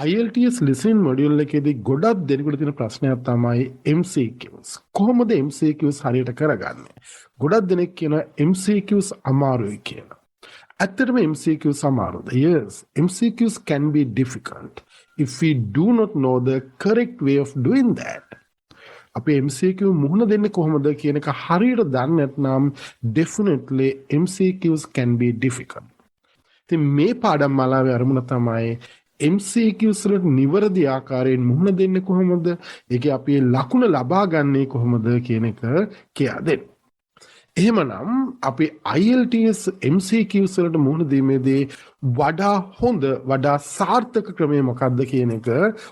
IELTS listening module එකේදී ගොඩක් දෙනෙකුට තියෙන ප්‍රශ්නයක් තමයි MCQs. කොහොමද MCQs හරියට කරගන්නේ? ගොඩක් දෙනෙක් කියනවා MCQs අමාරුයි කියලා. ඇත්තටම MCQs අමාරුද? Yes, MCQs can be difficult if we do not know the correct way of doing that. අපි MCQ මුහුණ දෙන්නේ කොහොමද කියන එක හරියට දන්නේ නැත්නම් definitely MCQs can be difficult. ඉතින් මේ පාඩම් මාලාවේ අරමුණ තමයි MCQs වලට නිවැරදි ආකාරයෙන් මුහුණ දෙන්නේ කොහොමද? ඒකේ අපි ලකුණ ලබා ගන්නේ කොහොමද කියන එක කියා දෙන්න. එහෙමනම් අපි IELTS MCQs වලට මුහුණ දීමේදී වඩා හොඳ වඩා සාර්ථක ක්‍රමය මොකක්ද කියන එක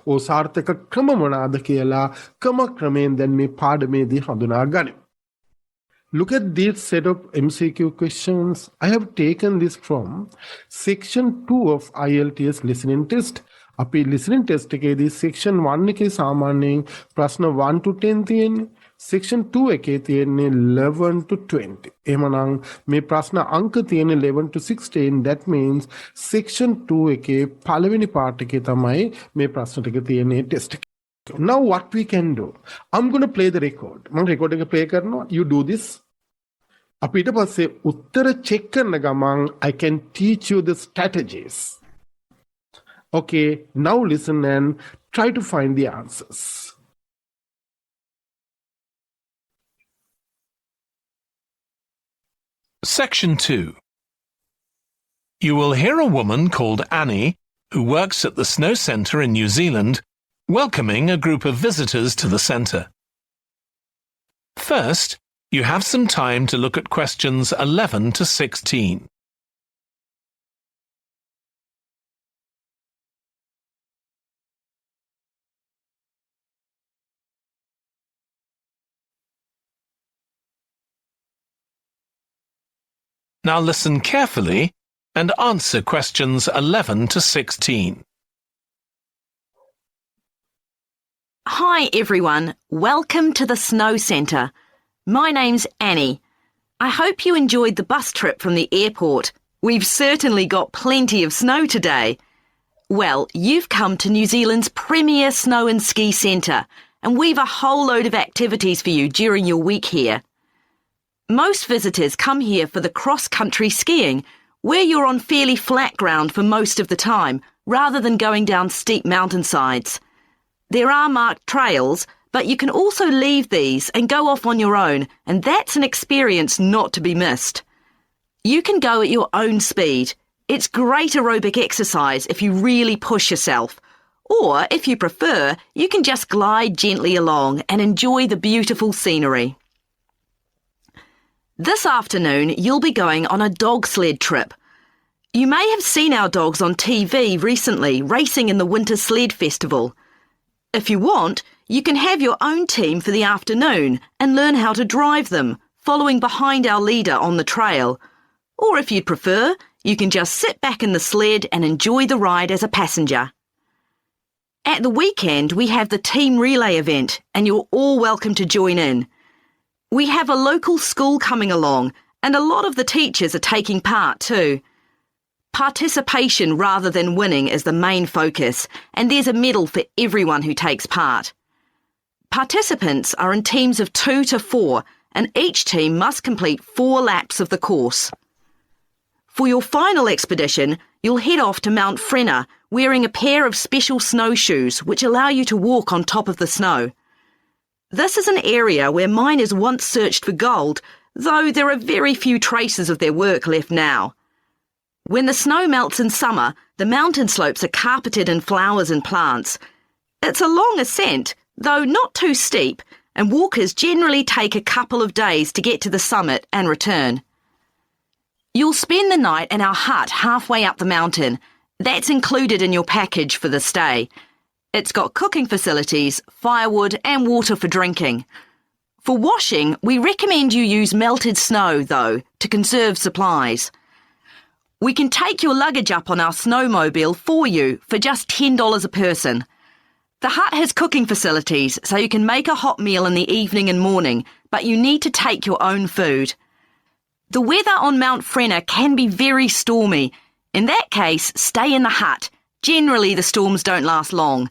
ඕ සාර්ථක ක්‍රම මොනවාද කියලා ක්‍රමයෙන් දැන් මේ පාඩමේදී හඳුනා ගනිමු. Look at this set of MCQ questions. I have taken this from section 2 of IELTS listening test. අපි listening test එකේදී section 1 එකේ සාමාන්‍යයෙන් ප්‍රශ්න 1 to 10 තියෙන්නේ. section 2 එකේ තියෙන්නේ 11 to 20. එහෙමනම් මේ ප්‍රශ්න අංක තියෙන්නේ 11 to 16. That means section 2 එකේ පළවෙනි part එකේ තමයි මේ ප්‍රශ්න ටික තියෙන්නේ test එකේ. Now what we can do? I'm going to play the record. මම record එක play කරනවා. You do this. අපි ඊට පස්සේ උත්තර check කරන ගමන් I can teach you the strategies. Okay, now listen and try to find the answers. Section 2. You will hear a woman called Annie, who works at the snow centre in New Zealand, welcoming a group of visitors to the centre. First, you have some time to look at questions 11 to 16. Now listen carefully and answer questions 11 to 16. Hi everyone, welcome to the Snow Centre. My name's Annie. I hope you enjoyed the bus trip from the airport. We've certainly got plenty of snow today. Well, you've come to New Zealand's premier snow and ski centre, and we've a whole load of activities for you during your week here. Most visitors come here for the cross-country skiing, where you're on fairly flat ground for most of the time, rather than going down steep mountainsides. There are marked trails, but you can also leave these and go off on your own, and that's an experience not to be missed. You can go at your own speed. It's great aerobic exercise if you really push yourself. Or, if you prefer, you can just glide gently along and enjoy the beautiful scenery. This afternoon, you'll be going on a dog sled trip. You may have seen our dogs on TV recently racing in the Winter Sled Festival. If you want, you can have your own team for the afternoon and learn how to drive them, following behind our leader on the trail. Or if you'd prefer, you can just sit back in the sled and enjoy the ride as a passenger. At the weekend, we have the team relay event, and you're all welcome to join in. We have a local school coming along, and a lot of the teachers are taking part too. Participation rather than winning is the main focus, and there's a medal for everyone who takes part. Participants are in teams of 2 to 4, and each team must complete 4 laps of the course. For your final expedition, you'll head off to Mount Frenna wearing a pair of special snowshoes which allow you to walk on top of the snow. This is an area where miners once searched for gold, though there are very few traces of their work left now. When the snow melts in summer, the mountain slopes are carpeted in flowers and plants. It's a long ascent, though not too steep, and walkers generally take a couple of days to get to the summit and return. You'll spend the night in our hut halfway up the mountain. That's included in your package for the stay. It's got cooking facilities, firewood and water for drinking. For washing, we recommend you use melted snow, though, to conserve supplies. We can take your luggage up on our snowmobile for you for just $10 a person. The hut has cooking facilities, so you can make a hot meal in the evening and morning, but you need to take your own food. The weather on Mount Frenna can be very stormy. In that case, stay in the hut. Generally, the storms don't last long.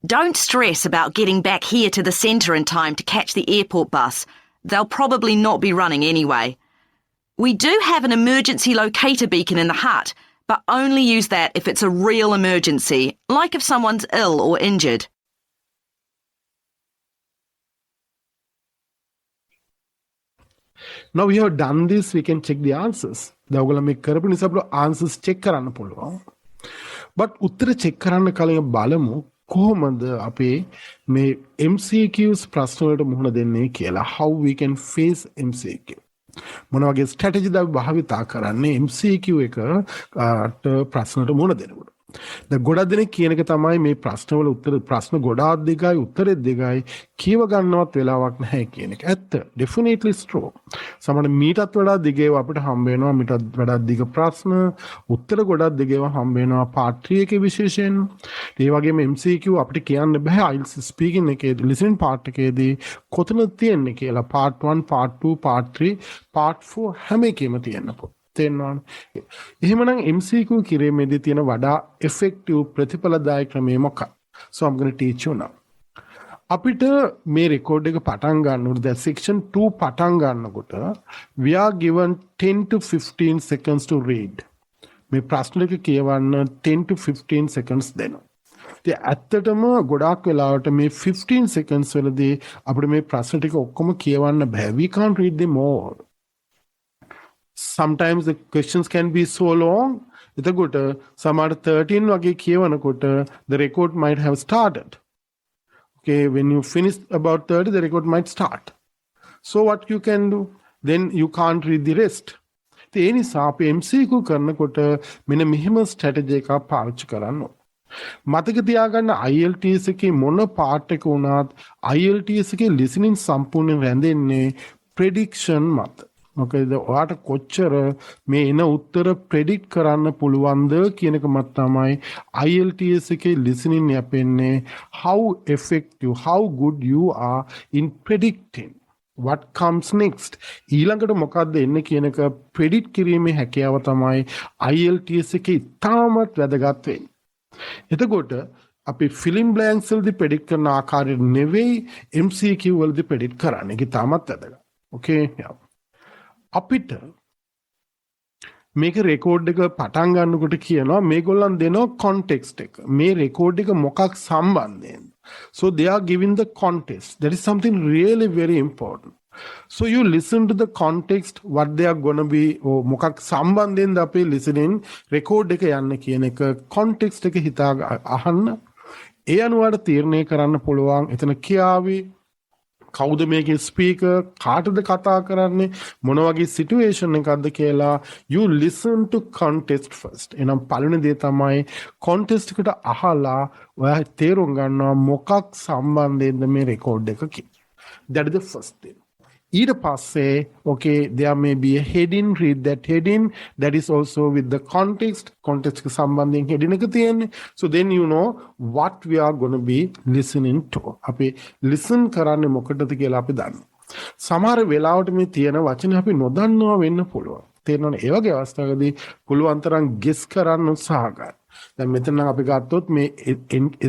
Don't stress about getting back here to the centre in time to catch the airport bus. They'll probably not be running anyway. We do have an emergency locator beacon in the hut, but only use that if it's a real emergency, like if someone's ill or injured. Now we have done this, we can check the answers. ඔයගොල්ලෝ මේ කරපු නිසා අපිට answers check කරන්න පුළුවන්. But උත්තර check කරන්න කලින් බලමු කොහොමද අපි මේ MCQs ප්‍රශ්න වලට මුහුණ දෙන්නේ කියලා. How we can face MCQ. මොන වගේ strategy ද භාවිතා කරන්නේ MCQ එකට ප්‍රශ්නට මුහුණ දෙනකොට. දැන් ගොඩක් දෙනෙක් කියන එක තමයි මේ ප්‍රශ්නවල උත්තර ප්‍රශ්න ගොඩාක් දිගයි උත්තරෙත් දිගයි කියව ගන්නවත් වෙලාවක් නැහැ කියන එක. ඇත්ත. Definitely true. සමහර මීටත් වඩා දිග ඒවා අපිට හම්බ වෙනවා. මීටත් වඩා දිග ප්‍රශ්න උත්තර ගොඩක් දිග ඒවා හම්බ වෙනවා part 3 එකේ විශේෂයෙන්. ඒ වගේම MCQ අපිට කියන්න බෑ IELTS speaking එකේදී listening part එකේදී කොතනද තියෙන්නේ කියලා. part 1 part 2 part 3 part 4 හැම එකෙම තියෙන්න පුළුවන්. තේරෙනවද? එහෙමනම් MCQ කිරීමේදී තියෙන වඩා effective ප්‍රතිඵලදායක ක්‍රමය මොකක්ද? So I'm going to teach you now. අපිට මේ රෙකෝඩ් එක පටන් ගන්නකොට දැන් section 2 පටන් ගන්නකොට we are given 10 to 15 seconds to read. මේ ප්‍රශ්න ටික කියවන්න 10 to 15 seconds දෙනවා. ඉතින් ඇත්තටම ගොඩාක් වෙලාවට මේ 15 seconds වලදී අපිට මේ ප්‍රශ්න ටික ඔක්කොම කියවන්න බෑ. We can't read them all. Sometimes the questions can be so long. එතකොට සමහර 13 වගේ කියවනකොට the record might have started. Okay, when you finish about 30, the record might start. So what you can do? Then you can't read the rest. ඒ නිසා අපි MCQ කරනකොට මෙන්න මෙහෙම strategy එකක් පාවිච්චි කරන්න ඕනේ. මතක තියාගන්න IELTS එකේ මොන part එක වුණත් IELTS එකේ listening සම්පූර්ණයෙන් රැඳෙන්නේ prediction මත. මොකද ඔයාට කොච්චර මේ එන උත්තර predict කරන්න පුළුවන්ද කියන එක මත තමයි IELTS එකේ listening යපෙන්නේ. How effective, how good you are in predicting what comes next. ඊළඟට මොකක්ද එන්නේ කියන එක predict කිරීමේ හැකියාව තමයි IELTS එකේ ඉතාමත් වැදගත් වෙන්නේ. එතකොට අපි fill in blanks වලදී predict කරන ආකාරයට නෙවෙයි MCQ වලදී predict කරන්නේ. ඒක ඉතාමත් වැදගත්. Okay? Yeah. අපිට මේක රෙකෝඩ් එක පටන් ගන්නකොට කියනවා මේගොල්ලන් දෙනවා context එක. මේ රෙකෝඩ් එක මොකක් සම්බන්ධයෙන්ද? So they are giving the context. That is something really very important. So you listen to the context what they are going to be මොකක් සම්බන්ධයෙන්ද අපි listening රෙකෝඩ් එක යන්න කියන එක context එක හිතා අහන්න. ඒ අනුවට තීරණය කරන්න පුළුවන් එතන කියාවි කවුද මේකේ ස්පීකර් කාටද කතා කරන්නේ මොන වගේ සිටුේෂන් එකක්ද කියලා you listen to context first. එනම් පළවෙනි දේ තමයි context එකට අහලා ඔයා තේරුම් ගන්නවා මොකක් සම්බන්ධයෙන්ද මේ රෙකෝඩ් එක කියන්නේ. That is the first thing. ඊට පස්සේ okay there may be a heading, read that heading, that is also with the context එක සම්බන්ධයෙන් heading එක තියෙන්නේ. So then you know what we are going to be listening to. අපි listen කරන්නේ මොකටද කියලා අපි දන්නවා. සමහර වෙලාවට මේ තියෙන වචන අපි නොදන්නවා වෙන්න පුළුවන්. තේරෙනවනේ? ඒ වගේ අවස්ථාවකදී පුළුවන් තරම් guess කරන්න උත්සාහ ගන්න. දැන් මෙතන නම් අපි ගත්තොත් මේ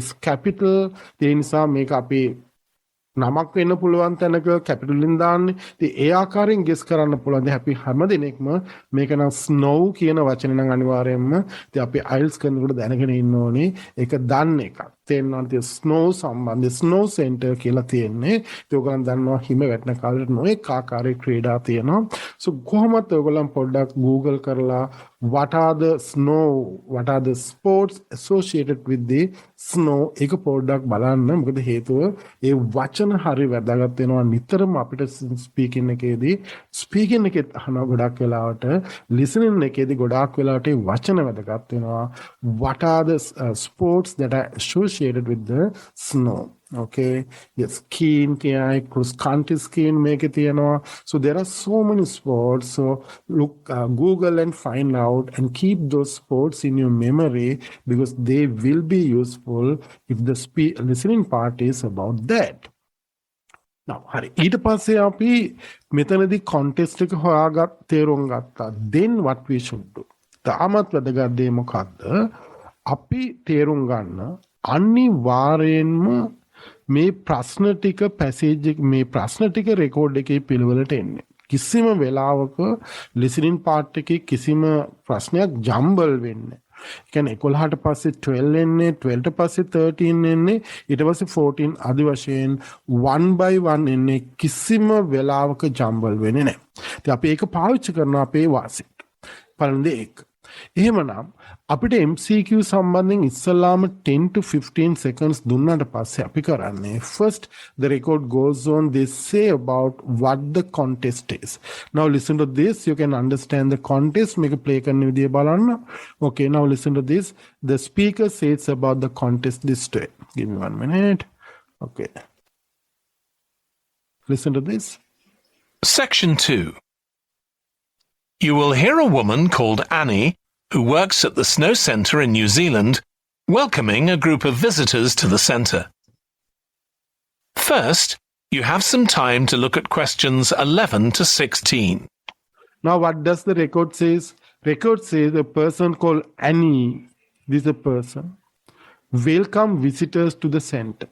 S capital ඒ නිසා මේක අපි නමක් වෙන්න පුළුවන් තැනක කැපිටල් වලින් දාන්නේ. ඉතින් ඒ ආකාරයෙන් ගෙස් කරන්න පුළුවන්. දැන් අපි හැම දිනෙකම මේක නම් ස්නෝව් කියන වචනේ නම් අනිවාර්යයෙන්ම ඉතින් අපි IELTS කරනකොට දැනගෙන ඉන්න ඕනේ. ඒක දන්න එකක්. තේරෙනවද? ස්නෝව් සම්බන්ධ ස්නෝව් සෙන්ටර් කියලා තියෙන්නේ. ඒක ඔයගොල්ලන් දන්නවා හිම වැටෙන කාලේ නොඑක ආකාරයේ ක්‍රීඩා තියෙනවා. So කොහොමද ඔයගොල්ලන් පොඩ්ඩක් Google කරලා what are the sports associated with the snow එක පොඩ්ඩක් බලන්න. මොකද හේතුව ඒ වචන හරි වැදගත් වෙනවා. නිතරම අපිට ස්පීකින් එකේදී ස්පීකින් එකෙත් අහන ගොඩක් වෙලාවට ලිසනින් එකේදී ගොඩාක් වෙලාවට ඒ වචන වැදගත් වෙනවා. What are the sports that are associated with the snow? Okay, yes, skiing කියයි cross country skiing මේකේ තියෙනවා. So there are so many sports. So look Google and find out and keep those sports in your memory because they will be useful if the listening part is about that. Now හරි ඊට පස්සේ අපි මෙතනදී context එක හොයාගත් තේරුම් ගත්තා. Then what we should do? තාමත් වැදගත් දේ මොකක්ද? අපි තේරුම් ගන්න අනිවාර්යෙන්ම මේ ප්‍රශ්න ටික පැසේජ් මේ ප්‍රශ්න ටික රෙකෝඩ් එකේ පිළිවෙලට එන්නේ. කිසිම වෙලාවක listening part එකේ කිසිම ප්‍රශ්නයක් ජම්බල් වෙන්නේ. ඒ කියන්නේ 11ට පස්සේ 12 එන්නේ, 12ට පස්සේ 13 එන්නේ, ඊට පස්සේ 14 ආදි වශයෙන් 1 by 1 එන්නේ. කිසිම වෙලාවක ජම්බල් වෙන්නේ නැහැ. ඉතින් අපි ඒක පාවිච්චි කරනවා අපේ වාසියට. පළවෙනි එක. එහෙමනම් අපිට MCQ සම්බන්ධයෙන් ඉස්සලාම 10 to 15 seconds දුන්නාට පස්සේ අපි කරන්නේ first the record goes on, they say about what the contest is. Now listen to this, you can understand the contest. මේක play කරන විදිය බලන්න. Okay, now listen to this. The speaker says about the contest this way. Give me 1 minute. Okay, listen to this. Section 2. You will hear a woman called Annie who works at the Snow Centre in New Zealand welcoming a group of visitors to the centre. First, you have some time to look at questions 11 to 16. Now what does the record says? Record says a person called Annie, this is a person, welcome visitors to the center.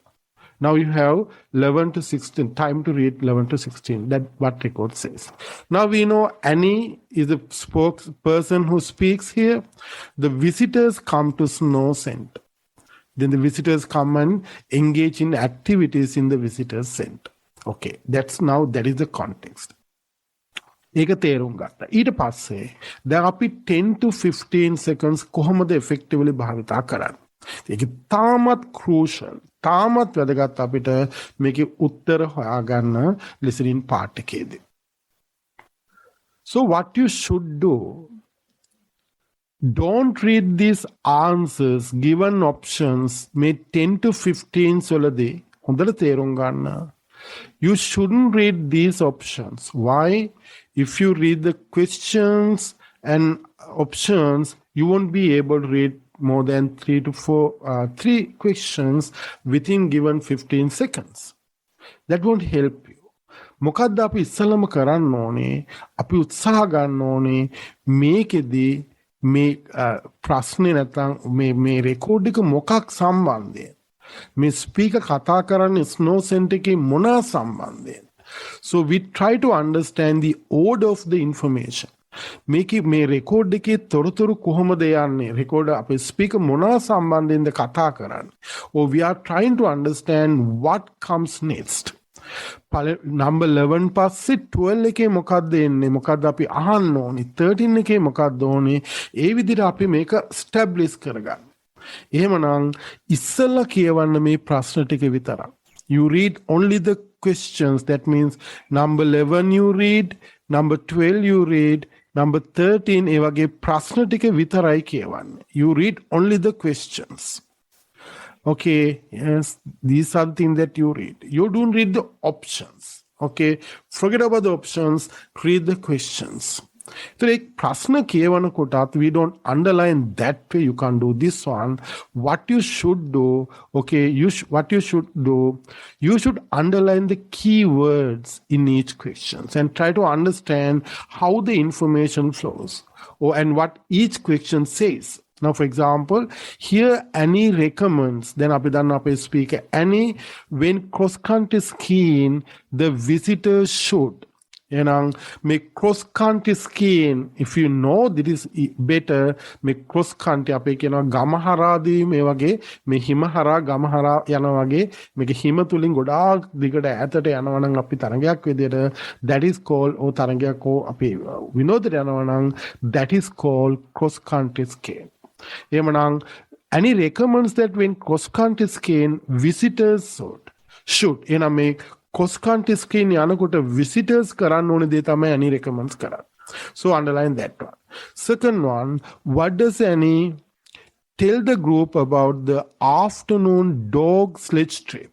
Now you have 11 to 16, time to read 11 to 16. That's what record says. Now we know Annie is a spokesperson who speaks here. The visitors come to Snow Center. Then the visitors come and engage in activities in the visitors center. Okay, that is the context. ඒක තේරුම් ගත්තා. ඊට පස්සේ දැන් අපි 10 to 15 seconds කොහොමද effectively භාවිතා කරන්නේ? ඒක තාමත් crucial. තාමත් වැදගත් අපිට මේකේ උත්තර හොයාගන්න listening part එකේදී. So what you should do, don't read these answers given options මේ 10 to 15 වලදී හොඳට තේරුම් ගන්න. You shouldn't read these options. Why? If you read the questions and options, you won't be able to read more than 3 questions within given 15 seconds. That won't help you. මොකද්ද අපි ඉස්සලම කරන්න ඕනේ? අපි උත්සාහ ගන්න ඕනේ මේකෙදී මේ ප්‍රශ්නේ නැත්නම් මේ රෙකෝඩ් එක මොකක් සම්බන්ධයෙන්? මේ ස්පීකර් කතා කරන්නේ ස්නෝ සෙන්ටර් එකේ මොනවා සම්බන්ධයෙන්? So we try to understand the order of the information. මේ රෙකෝඩ් එකේ තොරතුරු කොහොමද යන්නේ? රෙකෝඩ් අපේ ස්පීකර් මොනවා සම්බන්ධයෙන්ද කතා කරන්නේ? Or we are trying to understand what comes next. number 11 පස්සේ 12 එකේ මොකක්ද එන්නේ? මොකක්ද අපි අහන්න ඕනේ? 13 එකේ මොකක්ද ඕනේ? ඒ විදිහට අපි මේක ස්ටැබ්ලිෂ් කරගන්න. එහෙමනම් ඉස්සෙල්ලා කියවන්න මේ ප්‍රශ්න ටික විතරක්. You read only the questions. That means number 11 you read, number 12 you read, number 13 ඒ වගේ ප්‍රශ්න ටික විතරයි කියවන්නේ. You read only the questions. Okay, yes, these are the things that you read. You don't read the options. Okay, forget about the options, read the questions. So like prasna කියවනකොටත් we don't underline that way. You can't do this one. What you should do, okay, what you should do, you should underline the key words in each question and try to understand how the information flows and what each question says. Now, for example, here Annie recommends, then Abhidanna speaker, Annie, when cross-country skiing, the visitors should. Make cross-country skiing, if you know that is better, make cross-country, අපේ කියනවා ගමහරාදී මේ වගේ මේ හිමහරා ගමහරා යනවා වගේ මේක හිම තුලින් ගොඩාක් දිගට ඈතට යනවා නම් අපි තරඟයක් විදියට that is called or තරඟයක් අපි විනෝදයට යනවා නම් that is called cross-country skiing. එහෙමනම් Annie recommends that when cross-country skiing, visitors should. එහෙනම් මේ cross-country skiing යනකොට visitors කරන්න ඕනේ දේ තමයි Annie recommends කරන්නේ. So underline that one. Second one, what does Annie tell the group about the afternoon dog sledge trip?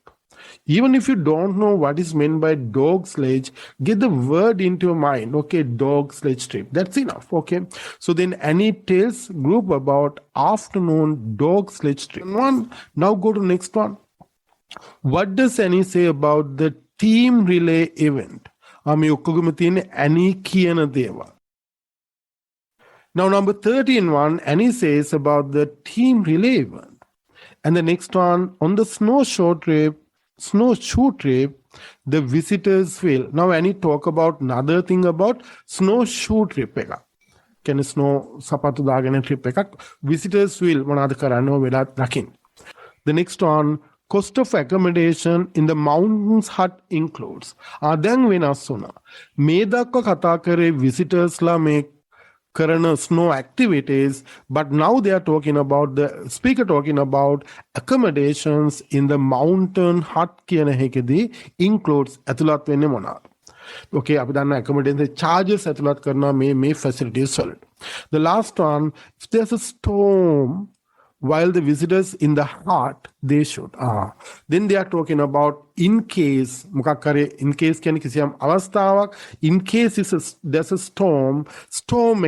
Even if you don't know what is meant by dog sledge, get the word into your mind. Okay, dog sledge trip. That's enough. Okay. So then Annie tells group about afternoon dog sledge trip. One. Now go to next one. What does Annie say about the team relay event? Ami ඔක්කොගම තියෙන Annie කියන දේවල්. Now, number 13 one, Annie says about the team relay event. And the next one, on the snowshoe trip, the visitors will. Now, Annie talk about another thing about snowshoe trip. Can snow sapatu dagana trip එකක් visitors will මොනවාද කරන්න වෙලා දකින්න. The next one, cost of accommodation in the mountains hut includes. දැන් වෙනස් වුණා. මේ දක්වා කතා කරේ visitors ලා මේ කරන snow activities, but now they are talking about the speaker talking about accommodations in the mountain hut කියන එකේදී includes ඇතුළත් වෙන්නේ මොනවාද? Okay, අපි දන්නා accommodation charges ඇතුළත් කරනවා මේ facilities වලට. The last one, if there's a storm while the visitors in the hut, they should. Then they are talking about in case, මොකක් හරි in case කියන්නේ කිසියම් අවස්ථාවක්, in case there's a storm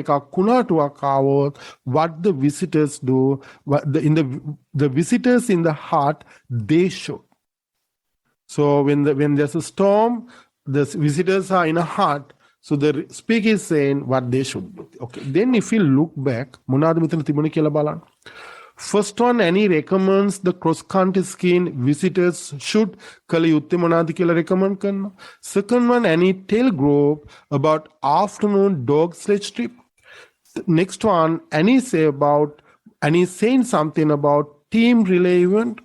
එකක් කුණාටුවක් ආවොත්, what the visitors do, the visitors in the hut, they should. So when there's a storm, the visitors are in a hut, so the speaker is saying what they should do. Okay, then if you look back, මොනවාද මෙතන තිබුණේ කියලා බලන්න. First one, Annie recommends the cross-country skiing visitors should කළ යුත්තේ මොනවාද කියලා recommend කරනවා. Second one, Annie tell group about afternoon dog sledge trip. Next one, Annie saying something about team relay event.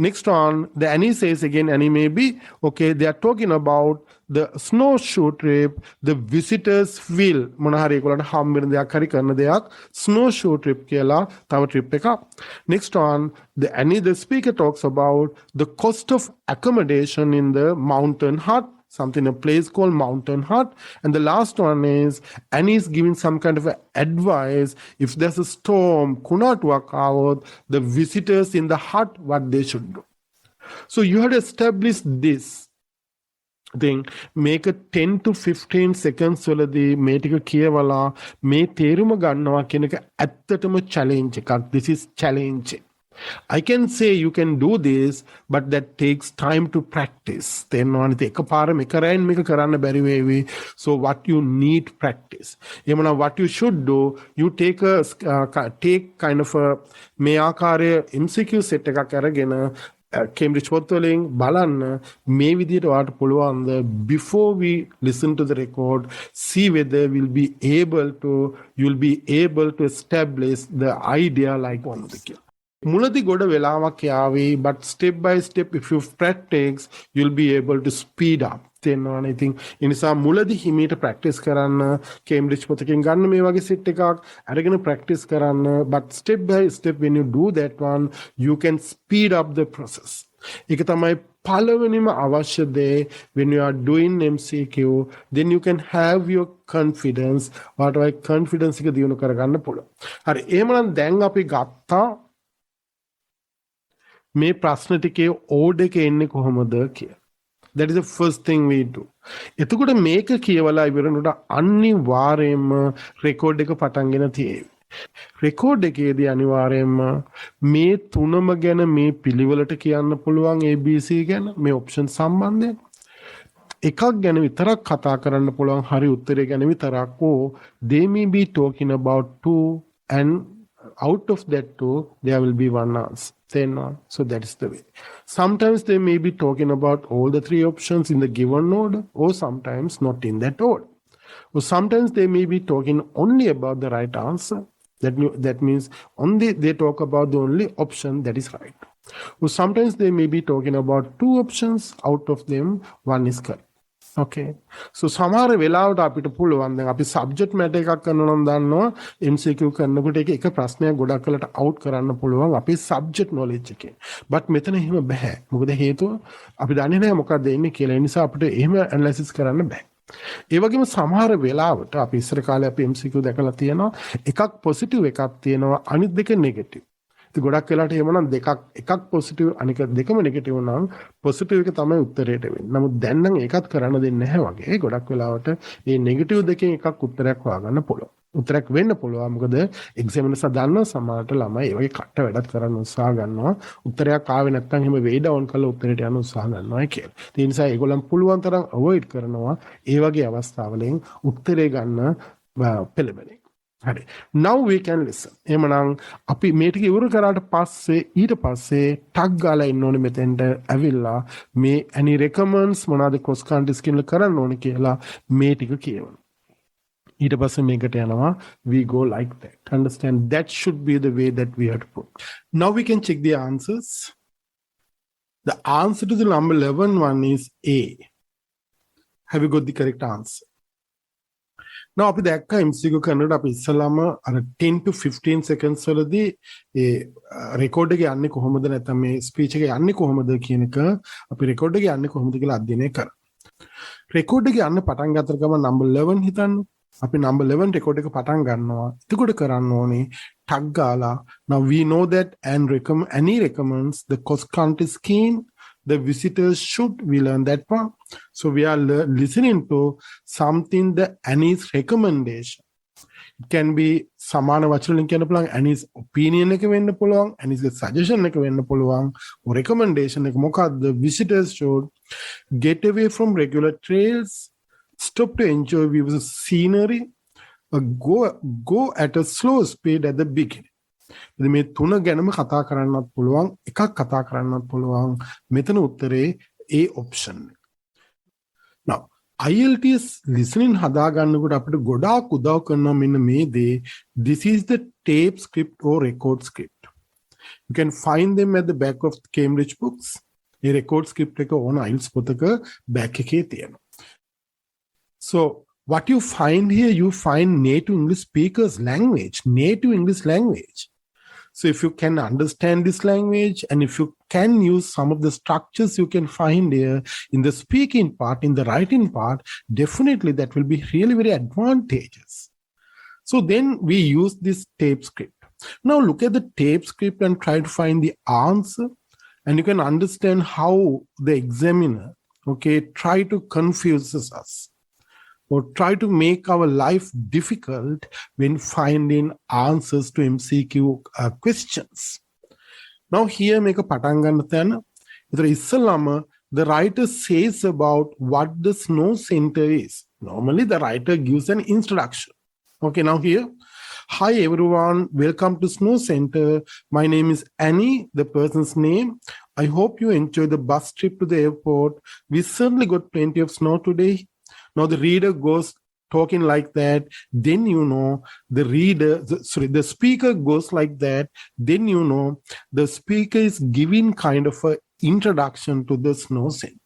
Next one, the Annie says again, Annie maybe, okay, they are talking about the snowshoe trip, the visitors will, මොනහරි ඒගොල්ලන්ට හම් වෙන දෙයක් හරි කරන දෙයක්, snowshoe trip කියලා තව trip එකක්. Next one, the speaker talks about the cost of accommodation in the mountain hut, something, a place called mountain hut. And the last one is Annie is giving some kind of advice, if there's a storm, kunatuak avod, the visitors in the hut, what they should do. So you have to establish this thing, make a 10 to 15 seconds වලදී මේ ටික කියවලා මේ තේරුම ගන්නවා කියන එක ඇත්තටම challenge එකක්. This is challenging. I can say you can do this, but that takes time to practice. තේරෙනවද? එකපාර මේක රැයින් මේක කරන්න බැරි වේවි. So what you need practice. එමනම් what you should do, you take kind of a මේ ආකාරයේ MCQ set එකක් අරගෙන Cambridge පොත්වලින් බලන්න මේ විදිහට ඔයාලට පුළුවන්ද before we listen to the record, see whether you'll be able to establish the idea like one of the kids. මුලදී ගොඩ වෙලාවක් යාවි, but step by step if you practice you'll be able to speed up. තේරෙනවනේ? ඉතින් ඒ නිසා මුලදී හිමීට practice කරන්න, Cambridge පොතකින් ගන්න මේ වගේ set එකක් අරගෙන practice කරන්න, but step by step when you do that one you can speed up the process. ඒක තමයි පළවෙනිම අවශ්‍ය දේ. When you are doing MCQ, then you can have your confidence, වටවයි confidence එක දියුණු කරගන්න පුළුවන්. හරි, එහෙමනම් දැන් අපි ගත්තා මේ ප්‍රශ්න ටිකේ ඕඩ් එක එන්නේ කොහොමද කියලා. That is the first thing we do. එතකොට මේක කියවලා ඉවරනකොට අනිවාර්යයෙන්ම රෙකෝඩ් එක පටන්ගෙන තියෙවි. රෙකෝඩ් එකේදී අනිවාර්යයෙන්ම මේ තුනම ගැන මේ පිළිවෙලට කියන්න පුළුවන් ABC ගැන මේ ඔප්ෂන් සම්බන්ධයෙන්. එකක් ගැන විතරක් කතා කරන්න පුළුවන් හරි උත්තරය ගැන විතරක්. They may be talking about two and out of that two there will be one answer. So that is the way. Sometimes they may be talking about all the three options in the given order, or sometimes not in that order. Or sometimes they may be talking only about the right answer. That means only they talk about the only option that is right. Or sometimes they may be talking about two options, out of them one is correct. Okay. So සමහර වෙලාවට අපිට පුළුවන් දැන් අපි subject matter එකක් කරනවා නම් දන්නවා MCQ කරනකොට එක ප්‍රශ්නයක් ගොඩක් කලට out කරන්න පුළුවන් අපේ subject knowledge එකේ. but මෙතන එහෙම බෑ. මොකද හේතුව අපි දන්නේ නැහැ මොකක්ද එන්නේ කියලා. ඒ නිසා අපිට එහෙම analysis කරන්න බෑ. ඒ වගේම සමහර වෙලාවට අපි ඉස්සර කාලේ අපි MCQ දැකලා තියෙනවා එකක් positive එකක් තියෙනවා අනිත් දෙක negative. ඉතින් ගොඩක් වෙලාවට එහෙමනම් එකක් positive අනික දෙකම negative නම් positive එක තමයි උත්තරයට වෙන්නේ. නමුත් දැන් නම් ඒකත් කරන්න දෙන්නේ නැහැ වගේ. ගොඩක් වෙලාවට මේ negative දෙකෙන් එකක් උත්තරයක් හොයාගන්න පුළුවන්. උත්තරයක් වෙන්න පුළුවන්. මොකද examiners දන්නවා සමහරට ළමයි ඒ වගේ කට වැඩක් කරන්න උත්සාහ ගන්නවා. උත්තරයක් ආවේ නැත්නම් එහෙම way down කරලා උත්තරයට යන්න උත්සාහ ගන්නවා කියලා. ඒ නිසා ඒගොල්ලන් පුළුවන් තරම් avoid කරනවා ඒ වගේ අවස්ථාවලින් උත්තරේ ගන්න පෙළඹෙන. හරි. Now we can listen. එමනම් අපි මේ ටික ඉවර කරාට පස්සේ ඊට පස්සේ ටග් ගාලා ඉන්න ඕනේ මෙතෙන්ට ඇවිල්ලා මේ any recommends මොනවාද cross country skill කරන්න ඕනේ කියලා මේ ටික කියවනවා. ඊට පස්සේ මේකට යනවා we go like that. Understand? That should be the way that we have to put. Now we can check the answers. The answer to the number 11 one is A. Have you got the correct answer? Now අපි දැක්ක MCQ කරනකොට අපි ඉස්සලාම අර 10 to 15 seconds වලදී ඒ record එක යන්නේ කොහොමද නැත්නම් මේ ස්පීච් එක යන්නේ කොහොමද කියන එක අපි රෙකෝඩ් එක යන්නේ කොහොමද කියලා අධ්‍යයනය කරා. රෙකෝඩ් එක යන්න පටන් ගන්නතර ගමන් number 11 හිතන්න. අපි number 11 රෙකෝඩ් එක පටන් ගන්නවා. එතකොට කරන්න ඕනේ ටග් ගාලා. Now we know that Annie recommends the cross country skiing. The visitors should, we learn that one. So we are listening to something that Annie's recommendation. It can be සමාන වචන කියන පුළුවන් Annie's opinion එක වෙන්න පුළුවන්, Annie's suggestion එක වෙන්න පුළුවන්, or recommendation එක මොකක්ද? The visitors should get away from regular trails, stop to enjoy views of scenery, go at a slow speed at the beginning. මේ තුන ගැනම කතා කරන්නත් පුළුවන් එකක් කතා කරන්නත් පුළුවන් මෙතන උත්තරේ A option. Now IELTS listening හදා ගන්නකොට අපිට ගොඩාක් උදව් කරනවා මෙන්න මේ දේ. This is the tape script or record script. You can find them at the back of Cambridge books. මේ record script එක ඕන IELTS පොතක back එකේ තියෙනවා. So what you find here, you find native English speakers language, native English language. So if you can understand this language and if you can use some of the structures you can find here in the speaking part, in the writing part, definitely that will be really very advantageous. So then we use this tape script. Now look at the tape script and try to find the answer, and you can understand how the examiner, try to confuse us or try to make our life difficult when finding answers to MCQ questions. Now here make a පටන් ගන්න තැන. ඒතර ඉස්සෙල්ලාම the writer says about what the snow center is. Normally the writer gives an introduction. Okay, now here, hi everyone, welcome to Snow Center. My name is Annie, the person's name. I hope you enjoy the bus trip to the airport. We certainly got plenty of snow today. Now the reader goes talking like that, then you know the speaker goes like that, then you know the speaker is giving kind of an introduction to the snow center.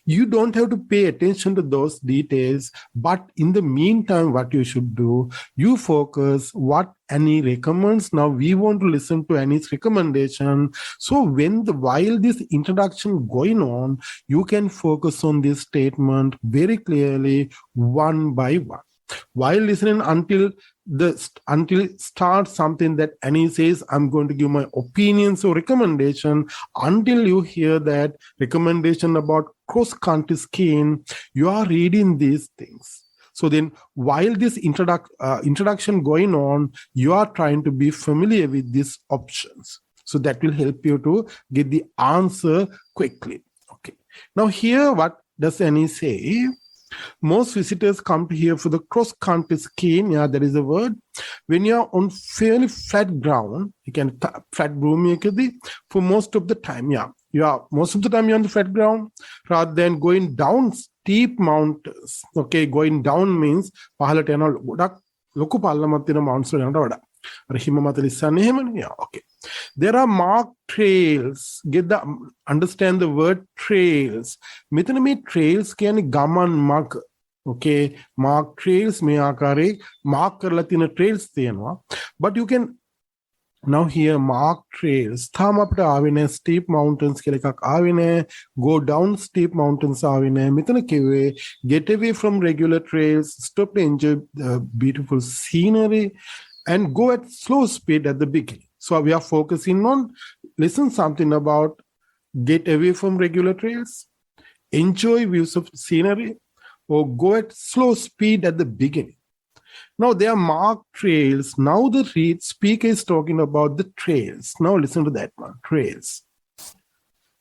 You don't have to pay attention to those details, but in the meantime, what you should do, you focus what Annie recommends. Now we want to listen to Annie's recommendation. So while this introduction going on, you can focus on this statement very clearly, one by one. While listening until start something that Annie says, I'm going to give my opinions or recommendation, until you hear that recommendation about cross-country skiing, you are reading these things. So then while this introduction going on, you are trying to be familiar with these options. So that will help you to get the answer quickly. Okay. Now here, what does Annie say? Most visitors come to here for the cross-country skiing. Yeah, there is a word. When you are on fairly flat ground, you can flat bhumi for most of the time. Yeah, most of the time you're on the flat ground rather than going down steep mountains. Okay, going down means pahalata yana godak loku pallamath thena mountains වලට වඩා. අර හිම මත ලිස්සන්නේ එහෙමනේ. Yeah, okay. There are marked trails. Understand the word trails. මෙතන මේ trails කියන්නේ ගමන් මඟ. Okay, marked trails මේ ආකාරයේ mark කරලා තියෙන trails තියෙනවා. But you can now here mark trails. තාම අපිට ආවේ නැහැ steep mountains කියලා එකක් ආවේ නැහැ. Go down steep mountains ආවේ නැහැ. මෙතන කිව්වේ get away from regular trails, stop to enjoy the beautiful scenery, and go at slow speed at the beginning. So we are focusing on listen something about get away from regular trails, enjoy views of scenery, or go at slow speed at the beginning. Now they are marked trails. Now the speaker is talking about the trails. Now listen to that one, trails.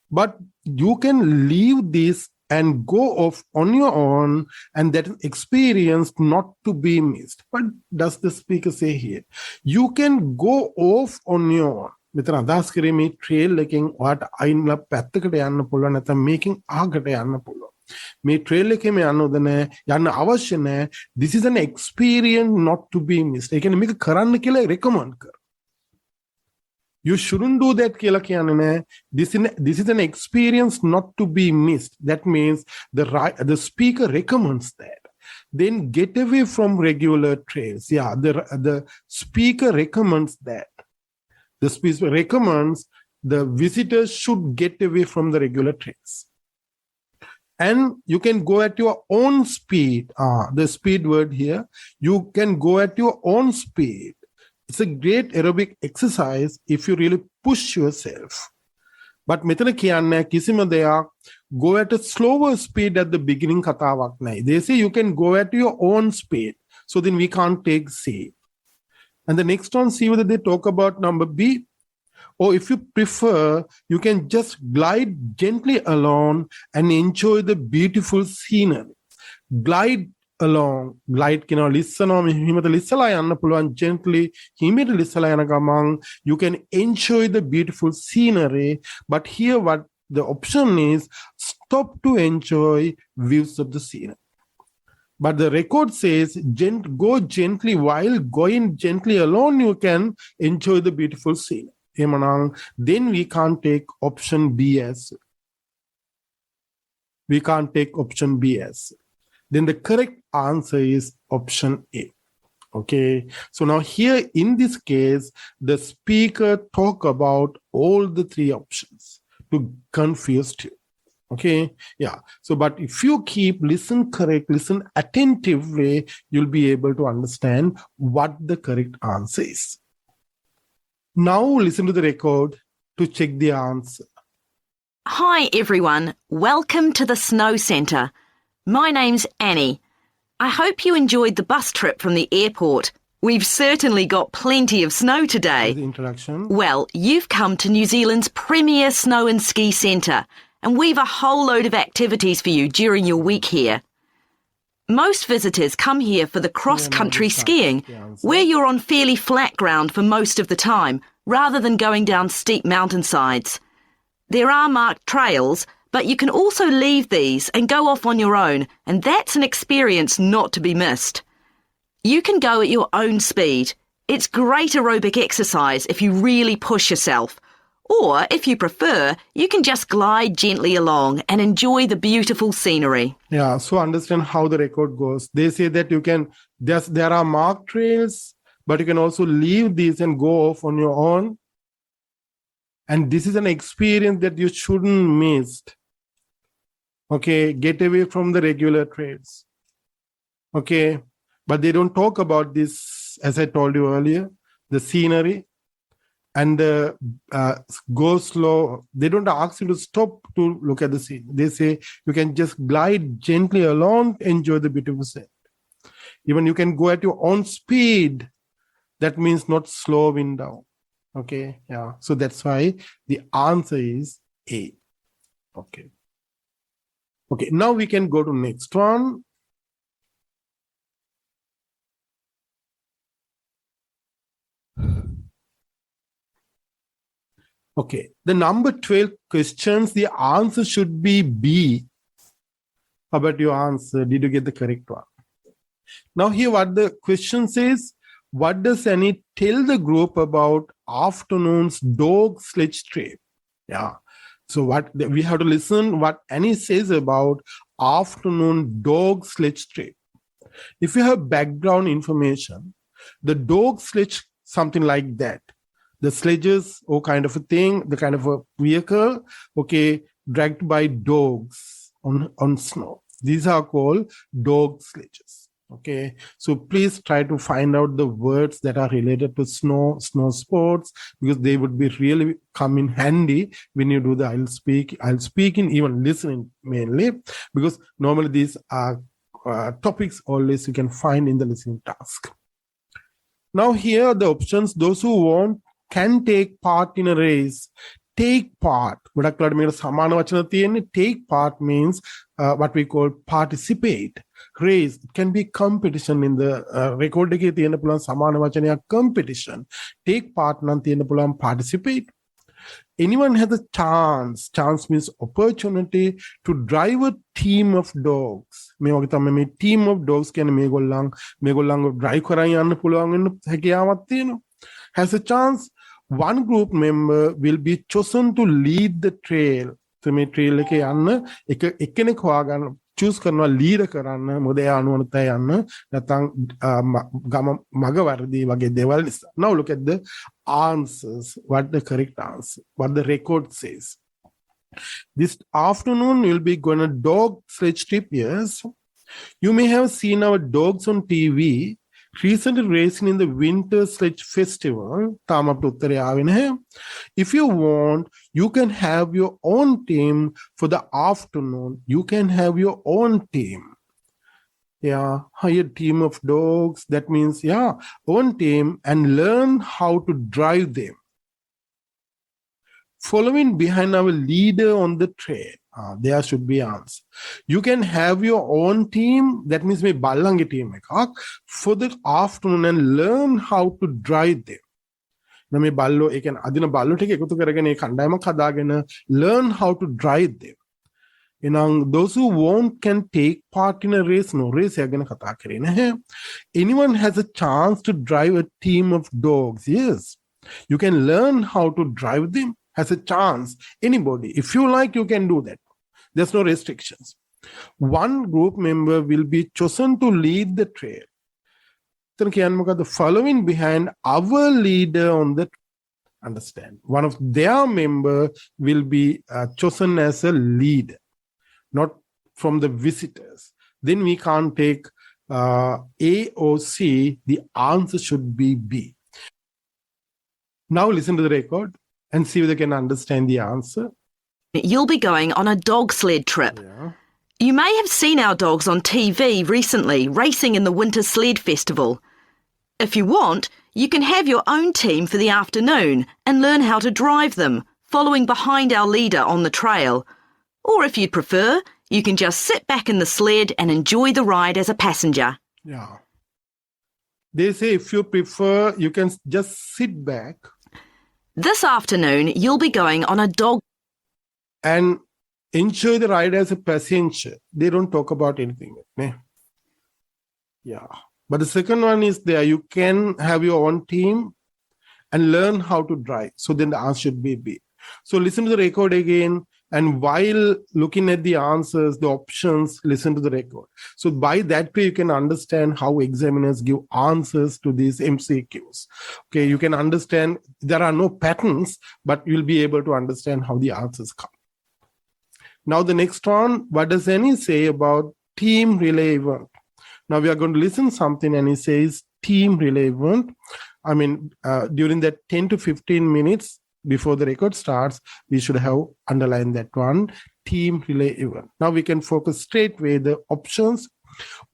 But you can leave these and go off on your own, and that experience not to be missed. What does the speaker say here? You can go off on your own. මෙතන අදහස් කිරීමේ trail එකෙන් ඔයාට අයින්ලා පැත්තකට යන්න පුළුවන්, නැත්නම් මේකෙන් ආගට යන්න පුළුවන්. මේ ට්‍රේල් එකේම යන්න ඕද නැහැ, යන්න අවශ්‍ය නැහැ. This is an experience not to be missed. ඒ කියන්නේ මේක කරන්න කියලා recommend කරනවා. You shouldn't do that කියලා කියන්නේ නැහැ. This is an experience not to be missed. That means the speaker recommends that. Then get away from regular trails. Yeah, the speaker recommends that. The speaker recommends the visitors should get away from the regular trails. And you can go at your own speed. The speed word here. You can go at your own speed. It's a great aerobic exercise if you really push yourself. But මෙතන කියන්නේ කිසිම දෙයක් go at a slower speed at the beginning කතාවක් නැහැ. They say you can go at your own speed. So then we can't take C. And the next one, see whether they talk about number B. Or if you prefer, you can just glide gently along and enjoy the beautiful scenery. Glide along. Glide කියනවා ලිස්සනවා, හිමත ලිස්සලා යන්න පුළුවන්. Gently හිමීට ලිස්සලා යන ගමන් you can enjoy the beautiful scenery. But here what the option is, stop to enjoy views of the scenery. But the record says go gently. While going gently alone, you can enjoy the beautiful scene. Then we can't take option B as. We can't take option B as. Then the correct answer is option A. Okay. So now here in this case, the speaker talk about all the three options to confuse you. Okay, yeah. So, but if you listen attentively, you'll be able to understand what the correct answer is. Now, listen to the record to check the answer. Hi everyone, welcome to the Snow Centre. My name's Annie. I hope you enjoyed the bus trip from the airport. We've certainly got plenty of snow today. The introduction. Well, you've come to New Zealand's premier snow and ski centre, and we've a whole load of activities for you during your week here. Most visitors come here for the cross-country skiing, where you're on fairly flat ground for most of the time, rather than going down steep mountainsides. There are marked trails, but you can also leave these and go off on your own, and that's an experience not to be missed. You can go at your own speed. It's great aerobic exercise if you really push yourself. Or, if you prefer, you can just glide gently along and enjoy the beautiful scenery. Yeah, so understand how the record goes. They say that you can, there are marked trails, but you can also leave these and go off on your own. And this is an experience that you shouldn't miss. Okay, get away from the regular trails. Okay, but they don't talk about this, as I told you earlier, the scenery. And go slow. They don't ask you to stop to look at the scene. They say you can just glide gently along, enjoy the beautiful scene. Even you can go at your own speed. That means not slowing down. Okay, yeah. So that's why the answer is A. Okay. Okay, now we can go to next one. Okay, the number 12 questions, the answer should be B. How about your answer? Did you get the correct one? Now here what the question says, what does Annie tell the group about afternoon's dog sledge trip? Yeah, so what we have to listen what Annie says about afternoon dog sledge trip. If you have background information, the dog sledge, something like that. The sledges or kind of a thing, the kind of a vehicle, okay, dragged by dogs on snow. These are called dog sledges. Okay, so please try to find out the words that are related to snow sports, because they would be really come in handy when you do the I'll speak in even listening mainly, because normally these are topics always you can find in the listening task. Now here are the options. Those who want can take part in a race take part. ගොඩක් වෙලාවට මේකට සමාන වචන තියෙන්නේ. Take part means what we call participate. Race. It can be competition in the record එකේ තියෙන පුළුවන් සමාන වචනයක් competition. Take part නම් තියෙන පුළුවන් participate. Anyone has a chance. Chance means opportunity to drive a team of dogs. මේ වගේ තමයි මේ team of dogs කියන්නේ මේගොල්ලන්ව drive කරන් යන්න පුළුවන් වෙන හැකියාවක් තියෙනවා. Has a chance. One group member will be chosen to lead the trail. So මේ trail එකේ යන්න එක්කෙනෙක් හොයාගන්න choose කරනවා lead කරන්න මොකද එයා අනුවනතය යන්න නැත්නම් ගම මග වර්ධි වගේ දේවල් නිසා. Now look at the answers. What the correct answer? What the record says. This afternoon we'll be going on a dog sledge trip. Yes. You may have seen our dogs on TV. Recently racing in the winter sledge festival. If you want, you can have your own team for the afternoon. You can have your own team. Yeah, hire team of dogs. That means, yeah, own team and learn how to drive them. Following behind our leader on the trail. There should be answer. You can have your own team. That means me ballange team for the afternoon and learn how to drive them. Now me ballo e can adina ballo ටික එකතු කරගෙන ඒ කණ්ඩායමක් හදාගෙන learn how to drive them. Those who won't can take part in a race. No race එක ගැන කතා කරේ නැහැ. Anyone has a chance to drive a team of dogs. Yes. You can learn how to drive them. Has a chance. Anybody. If you like, you can do that. There's no restrictions. One group member will be chosen to lead the trail. The following behind our leader on the understand. One of their member will be chosen as a leader, not from the visitors. Then we can't take A or C. The answer should be B. Now listen to the record and see if they can understand the answer. You'll be going on a dog sled trip. Yeah. You may have seen our dogs on TV recently, racing in the winter sled festival. If you want, you can have your own team for the afternoon and learn how to drive them, following behind our leader on the trail. Or if you'd prefer, you can just sit back in the sled and enjoy the ride as a passenger. Yeah. They say if you prefer, you can just sit back. This afternoon, you'll be going on a dog and enjoy the ride as a passenger. They don't talk about anything. Yeah. But the second one is there. You can have your own team and learn how to drive. So then the answer should be B. So listen to the record again. And while looking at the answers, the options, listen to the record. So by that way, you can understand how examiners give answers to these MCQs. Okay, you can understand there are no patterns, but you'll be able to understand how the answers come. Now the next one, what does Annie say about team relay event? Now we are going to listen something and he says team relay event. I mean, during that 10 to 15 minutes, before the record starts, we should have underlined that one, team relay event. Now we can focus straight away the options.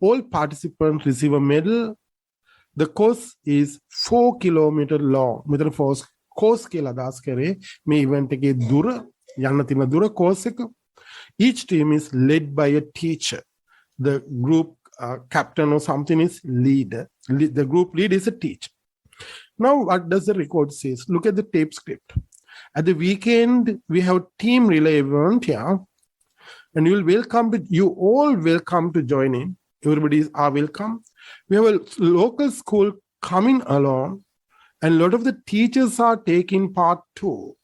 All participants receive a medal. The course is 4 kilometers long. Meter force course ke ladas kare me event ke dura yanna tinna dura course ek. Each team is led by a teacher. The group captain or something is leader. The group lead is a teacher. Now, what does the record say? Look at the tape script. At the weekend, we have team relay event here. And you all welcome to join in. Everybody are welcome. We have a local school coming along. And a lot of the teachers are taking part too.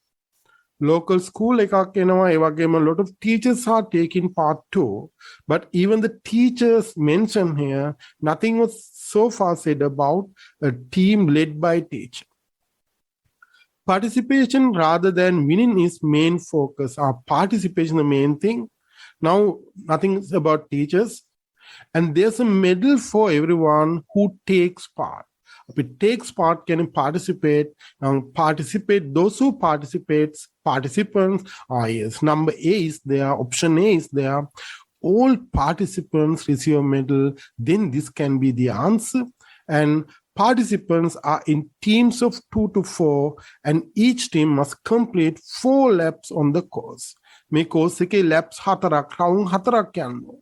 Local school, a lot of teachers are taking part too. But even the teachers mentioned here, nothing was so far said about a team led by teacher. Participation rather than winning is main focus. Our participation the main thing. Now, nothing about teachers. And there's a medal for everyone who takes part. If it takes part, can participate. Those who participants, yes. Number A is there, option A is there. All participants receive a medal. Then this can be the answer. And participants are in teams of 2 to 4 and each team must complete 4 laps on the course. මේ course එකේ laps 4ක් round 4ක් යනවා.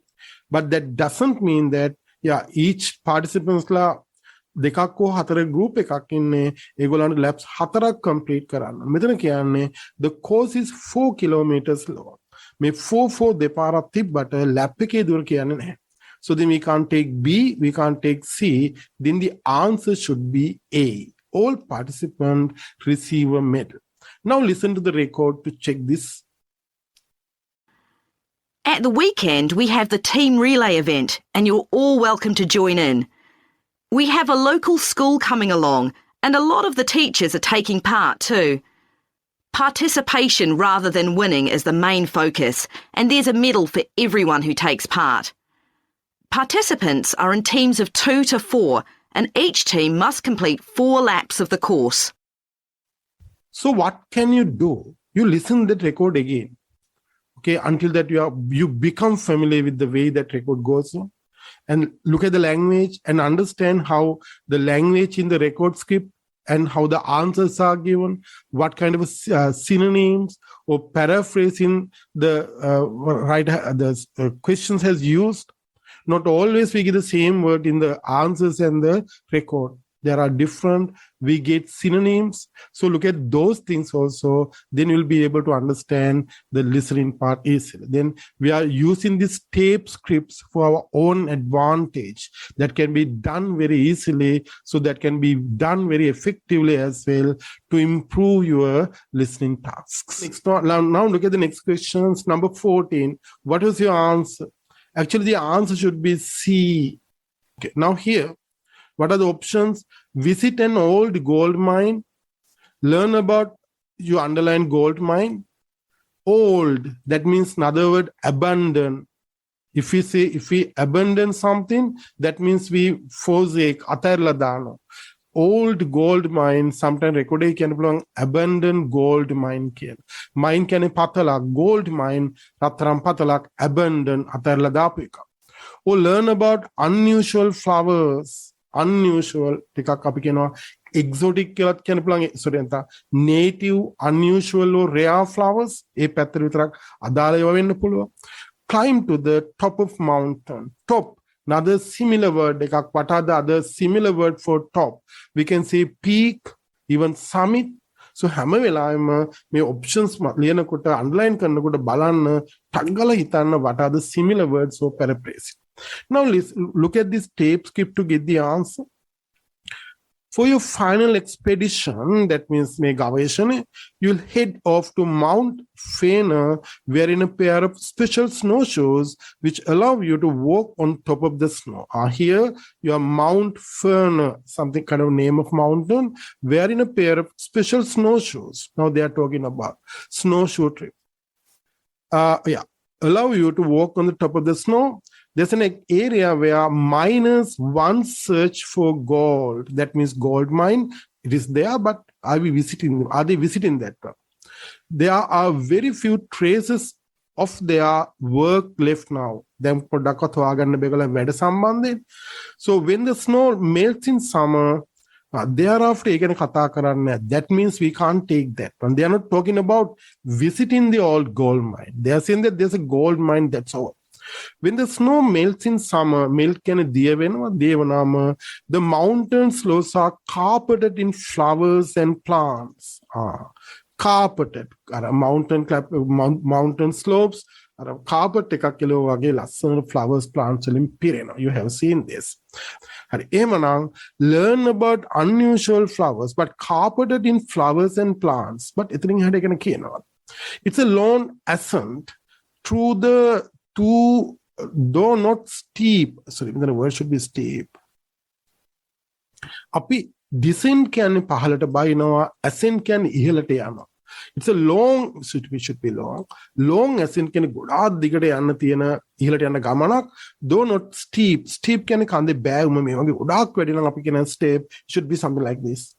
But that doesn't mean that each participants ලා දෙකක් හෝ 4 group එකක් ඉන්නේ ඒගොල්ලන්ට laps 4ක් complete කරන්න. මෙතන කියන්නේ the course is 4 kilometers long. මේ 4 දෙපාරක් තිබ්බට lap එකේ දුර කියන්නේ නැහැ. So then we can't take B, we can't take C, then the answer should be A. All participants receive a medal. Now listen to the record to check this. At the weekend, we have the team relay event, and you're all welcome to join in. We have a local school coming along, and a lot of the teachers are taking part too. Participation rather than winning is the main focus, and there's a medal for everyone who takes part. Participants are in teams of 2 to 4, and each team must complete 4 laps of the course. So what can you do? You listen to that record again. Okay, until that you become familiar with the way that record goes on. And look at the language and understand how the language in the record script and how the answers are given, what kind of synonyms or paraphrasing the questions has used. Not always we get the same word in the answers and the record. There are different, we get synonyms. So look at those things also, then you'll be able to understand the listening part easily. Then we are using these tape scripts for our own advantage. That can be done very easily, so that can be done very effectively as well to improve your listening tasks. Now look at the next questions. Number 14, what was your answer? Actually, the answer should be C. Okay, now here, what are the options? Visit an old gold mine. Learn about, you underline gold mine. Old, that means another word, abandon. If we abandon something, that means we forsake, atarla dano. Old gold mine, sometimes record can belong abandoned gold mine. Mine can patalak, gold mine, ratram patalak, abandoned, atarla dapika. Or learn about unusual flowers. Unusual, exotic native, unusual or rare flowers. Climb to the top of mountain. Top. Another similar word, what are the other similar word for top? We can say peak, even summit. So හැම වෙලාවෙම මේ options ලියනකොට underline කරනකොට බලන්න ටග්ගල හිතන්න what are the similar words for paraphrasing. Now look at this tape script to get the answer. For your final expedition, that means you'll head off to Mount Fener wearing a pair of special snowshoes which allow you to walk on top of the snow. Here you are Mount Fener, something kind of name of mountain, wearing a pair of special snowshoes. Now they are talking about snowshoe trip. Allow you to walk on the top of the snow. There's an area where miners once search for gold. That means gold mine. It is there, but are they visiting that? There are very few traces of their work left now. So when the snow melts in summer, thereafter that means we can't take that one. They are not talking about visiting the old gold mine. They are saying that there's a gold mine, that's all. When the snow melts in summer, the mountain slopes are carpeted in flowers and plants. Carpeted. Mountain slopes are carpet flowers, plants. You have seen this. Learn about unusual flowers, but carpeted in flowers and plants. But it's a long ascent through the though not steep, the word should be steep. Api descent can pahalata bayinawa, ascent can ihalata yana. It's a long, should be long. Long ascent can godad digata yanna tiyena ihalata yanna gamanak, though not steep. Steep can kande bag me wage godak wedina api can step, should be something like this.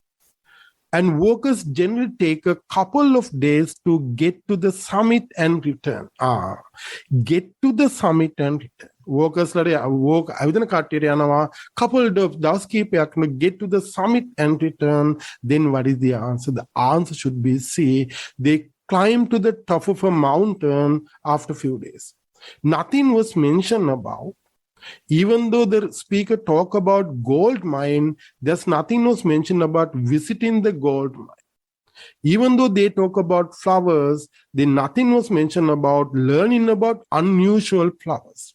And walkers generally take a couple of days to get to the summit and return. Get to the summit and return. workers walk අවිදන කට්ටියට යනවා coupled of දවස් කීපයක් get to the summit and return. Then what is the answer? The answer should be C. They climb to the top of a mountain after a few days. Nothing was mentioned about. Even though the speaker talk about gold mine, there's nothing was mentioned about visiting the gold mine. Even though they talk about flowers, then nothing was mentioned about learning about unusual flowers.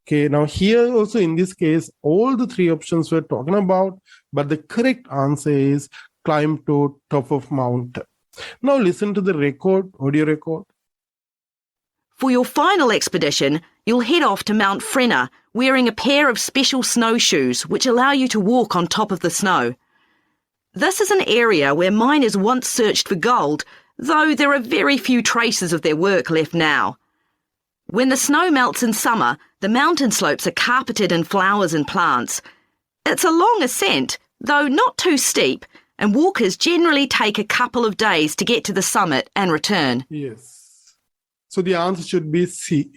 Okay, now here also in this case, all the three options we're talking about, but the correct answer is climb to top of mountain. Now listen to the record, audio record. For your final expedition, you'll head off to Mount Frenna wearing a pair of special snowshoes which allow you to walk on top of the snow. This is an area where miners once searched for gold, though there are very few traces of their work left now. When the snow melts in summer, the mountain slopes are carpeted in flowers and plants. It's a long ascent, though not too steep, and walkers generally take a couple of days to get to the summit and return. Yes. So the answer should be C.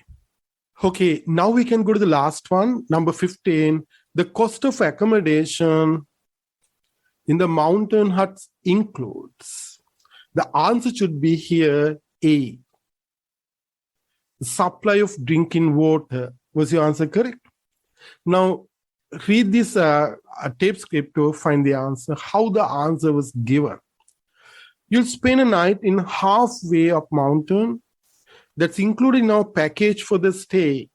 Okay, now we can go to the last one, number 15. The cost of accommodation in the mountain huts includes. The answer should be here A. The supply of drinking water. Was your answer correct? Now read this tape script to find the answer, how the answer was given. You'll spend a night in halfway up mountain. That's included in our package for the stay.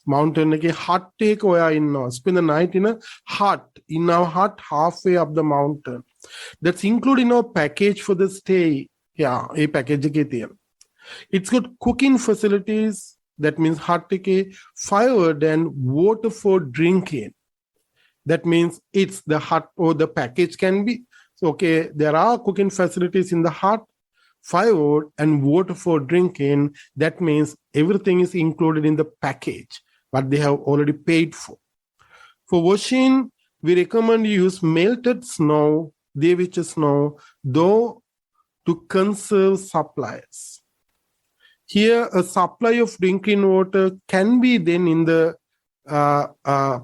Mountain hut take in spend the night in a hut, in our hut halfway up the mountain. That's included in our package for the stay. Yeah, a package. It's got cooking facilities. That means hut take firewood and water for drinking. That means it's the hut or the package can be. So, okay, there are cooking facilities in the hut, firewood and water for drinking. That means everything is included in the package, but they have already paid for. For washing, we recommend you use melted snow, snow, though to conserve supplies. Here, a supply of drinking water can be then in the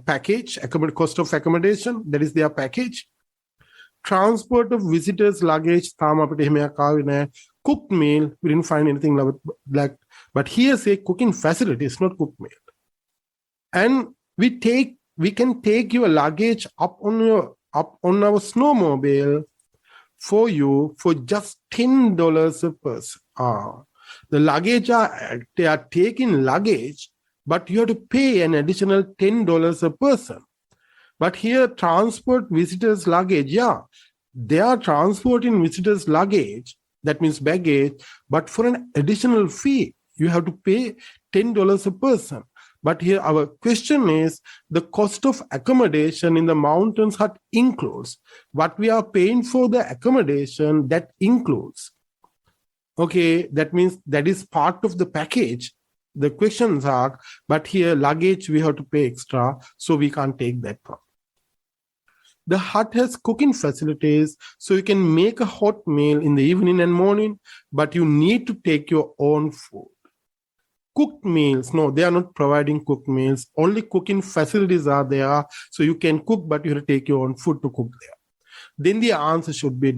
package, cost of accommodation, that is their package. Transport of visitors' luggage, cooked meal, we didn't find anything like, but here say cooking facility, it's not cooked meal. And we can take your luggage up on our snowmobile for you for just $10 a person. The luggage they are taking luggage, but you have to pay an additional $10 a person. But here, transport visitors' luggage, yeah, they are transporting visitors' luggage, that means baggage, but for an additional fee, you have to pay $10 a person. But here, our question is, the cost of accommodation in the mountains hut includes. What we are paying for the accommodation, that includes. Okay, that means that is part of the package. The questions are, but here, luggage, we have to pay extra, so we can't take that one. The hut has cooking facilities, so you can make a hot meal in the evening and morning, but you need to take your own food. Cooked meals, no, they are not providing cooked meals. Only cooking facilities are there, so you can cook, but you have to take your own food to cook there. Then the answer should be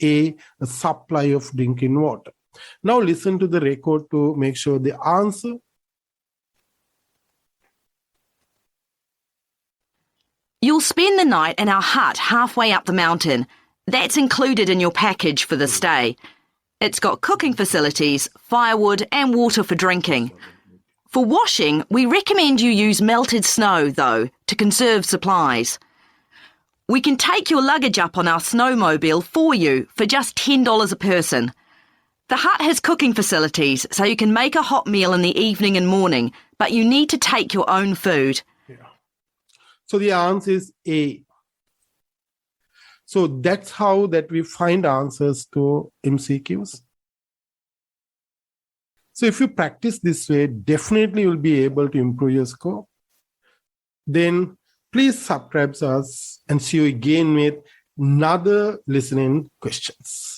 A, supply of drinking water. Now listen to the record to make sure the answer. You'll spend the night in our hut halfway up the mountain. That's included in your package for the stay. It's got cooking facilities, firewood and water for drinking. For washing, we recommend you use melted snow, though, to conserve supplies. We can take your luggage up on our snowmobile for you for just $10 a person. The hut has cooking facilities, so you can make a hot meal in the evening and morning, but you need to take your own food. So the answer is A. So that's how that we find answers to MCQs. So if you practice this way, definitely you'll be able to improve your score. Then please subscribe us and see you again with another listening questions.